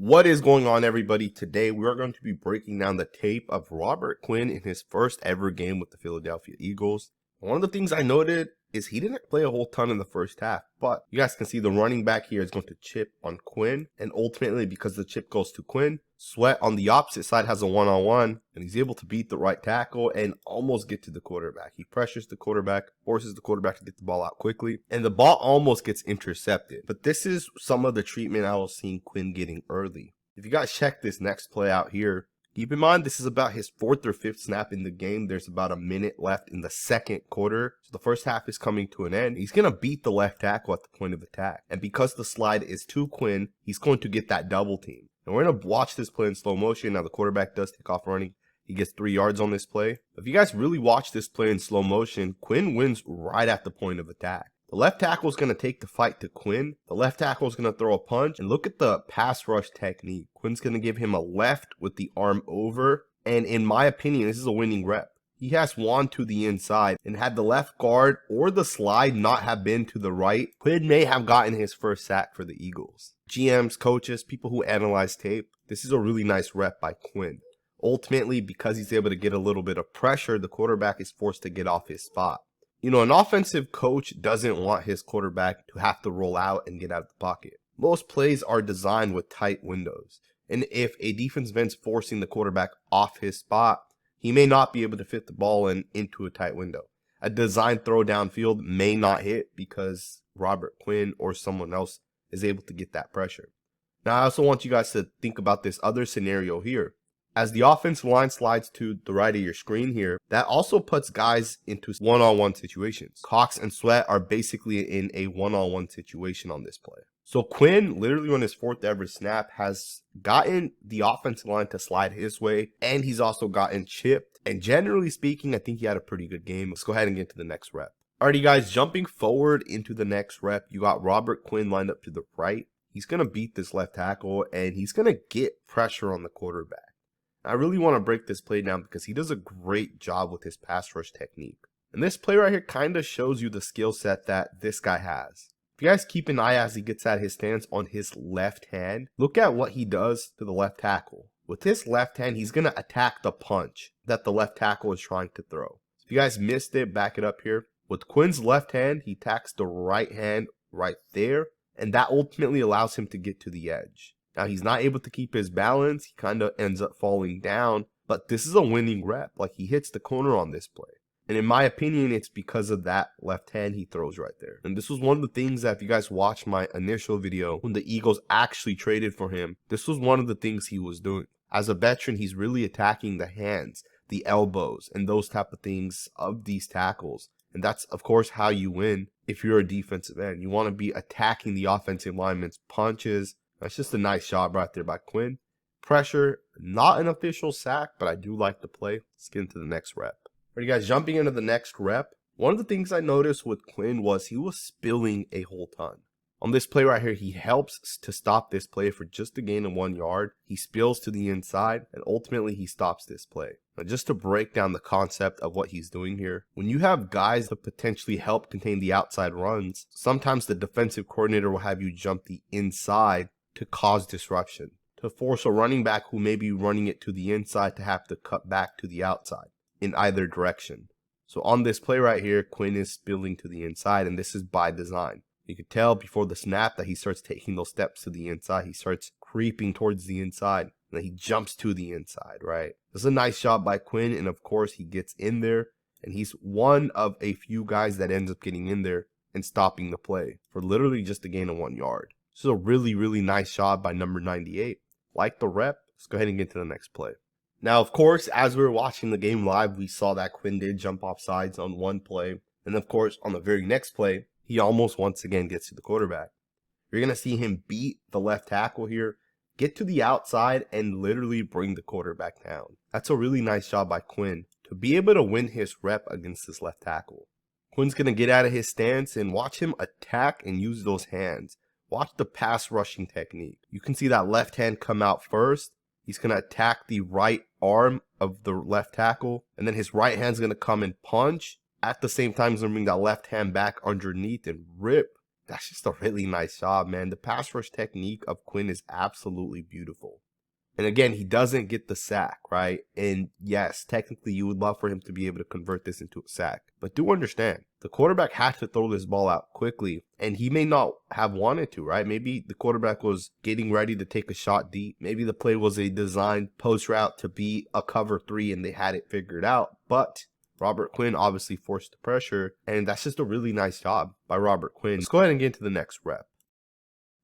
What is going on, everybody? Today we are going to be breaking down the tape of Robert Quinn in his first ever game with the Philadelphia Eagles. One of the things I noted is he didn't play a whole ton in the first half, but you guys can see the running back here is going to chip on Quinn, and ultimately because the chip goes to Quinn, Sweat on the opposite side has a one-on-one, and he's able to beat the right tackle and almost get to the quarterback. He pressures the quarterback, forces the quarterback to get the ball out quickly, and the ball almost gets intercepted. But this is some of the treatment I was seeing Quinn getting early. If you guys check this next play out here, keep in mind this is about his fourth or fifth snap in the game. There's about a minute left in the second quarter. So the first half is coming to an end. He's going to beat the left tackle at the point of attack. And because the slide is to Quinn, he's going to get that double team. And we're going to watch this play in slow motion. Now the quarterback does take off running. He gets 3 yards on this play. If you guys really watch this play in slow motion, Quinn wins right at the point of attack. The left tackle is going to take the fight to Quinn. The left tackle is going to throw a punch. And look at the pass rush technique. Quinn's going to give him a left with the arm over. And in my opinion, this is a winning rep. He has Juan to the inside. And had the left guard or the slide not have been to the right, Quinn may have gotten his first sack for the Eagles. GMs, coaches, people who analyze tape, this is a really nice rep by Quinn. Ultimately, because he's able to get a little bit of pressure, the quarterback is forced to get off his spot. You know, an offensive coach doesn't want his quarterback to have to roll out and get out of the pocket. Most plays are designed with tight windows. And if a defensive end's forcing the quarterback off his spot, he may not be able to fit the ball into a tight window. A designed throw downfield may not hit because Robert Quinn or someone else is able to get that pressure. Now, I also want you guys to think about this other scenario here. As the offensive line slides to the right of your screen here, that also puts guys into one-on-one situations. Cox and Sweat are basically in a one-on-one situation on this play. So Quinn, literally on his fourth ever snap, has gotten the offensive line to slide his way, and he's also gotten chipped. And generally speaking, I think he had a pretty good game. Let's go ahead and get to the next rep. Alrighty guys, jumping forward into the next rep, you got Robert Quinn lined up to the right. He's going to beat this left tackle, and he's going to get pressure on the quarterback. I really want to break this play down because he does a great job with his pass rush technique. And this play right here kind of shows you the skill set that this guy has. If you guys keep an eye as he gets at his stance on his left hand, look at what he does to the left tackle. With his left hand, he's going to attack the punch that the left tackle is trying to throw. If you guys missed it, back it up here. With Quinn's left hand, he attacks the right hand right there, and that ultimately allows him to get to the edge. Now, he's not able to keep his balance. He kind of ends up falling down, but this is a winning rep. Like, he hits the corner on this play. And in my opinion, it's because of that left hand he throws right there. And this was one of the things that if you guys watched my initial video when the Eagles actually traded for him, this was one of the things he was doing. As a veteran, he's really attacking the hands, the elbows, and those type of things of these tackles. And that's, of course, how you win if you're a defensive end. You want to be attacking the offensive lineman's punches. That's just a nice job right there by Quinn. Pressure, not an official sack, but I do like the play. Let's get into the next rep. Alright guys, jumping into the next rep. One of the things I noticed with Quinn was he was spilling a whole ton. On this play right here, he helps to stop this play for just a gain of 1 yard. He spills to the inside, and ultimately he stops this play. Now, just to break down the concept of what he's doing here, when you have guys that potentially help contain the outside runs, sometimes the defensive coordinator will have you jump the inside to cause disruption, to force a running back who may be running it to the inside to have to cut back to the outside in either direction. So on this play right here, Quinn is spilling to the inside, and this is by design. You could tell before the snap that he starts taking those steps to the inside. He starts creeping towards the inside, and then he jumps to the inside, right? This is a nice job by Quinn, and of course he gets in there, and he's one of a few guys that ends up getting in there and stopping the play for literally just a gain of 1 yard. This is a really, really nice job by number 98. Like the rep, let's go ahead and get to the next play. Now, of course, as we were watching the game live, we saw that Quinn did jump off sides on one play. And of course, on the very next play, he almost once again gets to the quarterback. You're going to see him beat the left tackle here, get to the outside, and literally bring the quarterback down. That's a really nice job by Quinn to be able to win his rep against this left tackle. Quinn's going to get out of his stance and watch him attack and use those hands. Watch the pass rushing technique. You can see that left hand come out first. He's going to attack the right arm of the left tackle, and then his right hand's going to come and punch. At the same time, he's going to bring that left hand back underneath and rip That's just a really nice job, man. The pass rush technique of Quinn is absolutely beautiful. And again, he doesn't get the sack, right? And yes, technically you would love for him to be able to convert this into a sack. But do understand, the quarterback had to throw this ball out quickly, and he may not have wanted to, right? Maybe the quarterback was getting ready to take a shot deep. Maybe the play was a designed post route to be a cover 3 and they had it figured out. But Robert Quinn obviously forced the pressure, and that's just a really nice job by Robert Quinn. Let's go ahead and get into the next rep.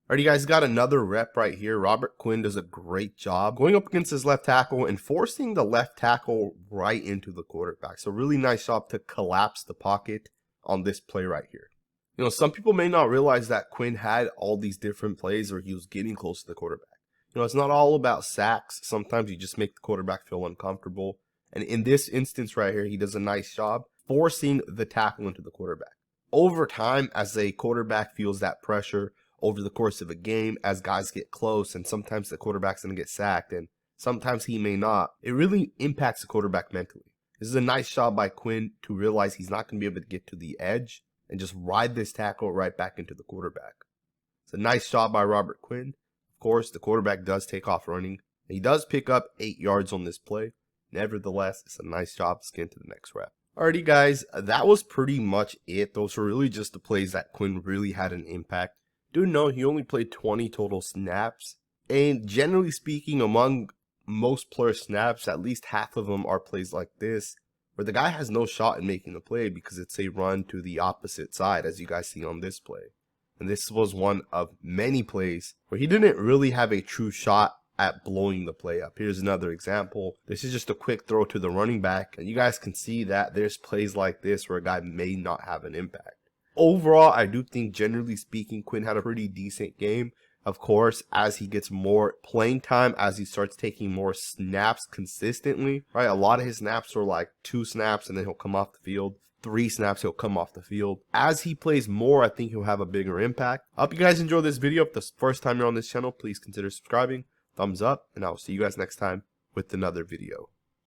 Alright, you guys, got another rep right here. Robert Quinn does a great job going up against his left tackle and forcing the left tackle right into the quarterback. So really nice job to collapse the pocket on this play right here. You know, some people may not realize that Quinn had all these different plays where he was getting close to the quarterback. You know, it's not all about sacks. Sometimes you just make the quarterback feel uncomfortable. And in this instance right here, he does a nice job forcing the tackle into the quarterback. Over time, as a quarterback feels that pressure, over the course of a game, as guys get close, and sometimes the quarterback's going to get sacked, and sometimes he may not, it really impacts the quarterback mentally. This is a nice job by Quinn to realize he's not going to be able to get to the edge and just ride this tackle right back into the quarterback. It's a nice job by Robert Quinn. Of course, the quarterback does take off running. He does pick up 8 yards on this play. Nevertheless, it's a nice job. Let's get into the next rep. Alrighty, guys, that was pretty much it. Those were really just the plays that Quinn really had an impact. Do know he only played 20 total snaps, and generally speaking, among most player snaps, at least half of them are plays like this, where the guy has no shot in making the play because it's a run to the opposite side, as you guys see on this play. And this was one of many plays where he didn't really have a true shot at blowing the play up. Here's another example. This is just a quick throw to the running back, and you guys can see that there's plays like this where a guy may not have an impact. Overall, I do think, generally speaking, Quinn had a pretty decent game. Of course, as he gets more playing time, as he starts taking more snaps consistently, right? A lot of his snaps are like 2 snaps and then he'll come off the field. 3 snaps, he'll come off the field. As he plays more, I think he'll have a bigger impact. I hope you guys enjoyed this video. If this is the first time you're on this channel, please consider subscribing. Thumbs up, and I will see you guys next time with another video.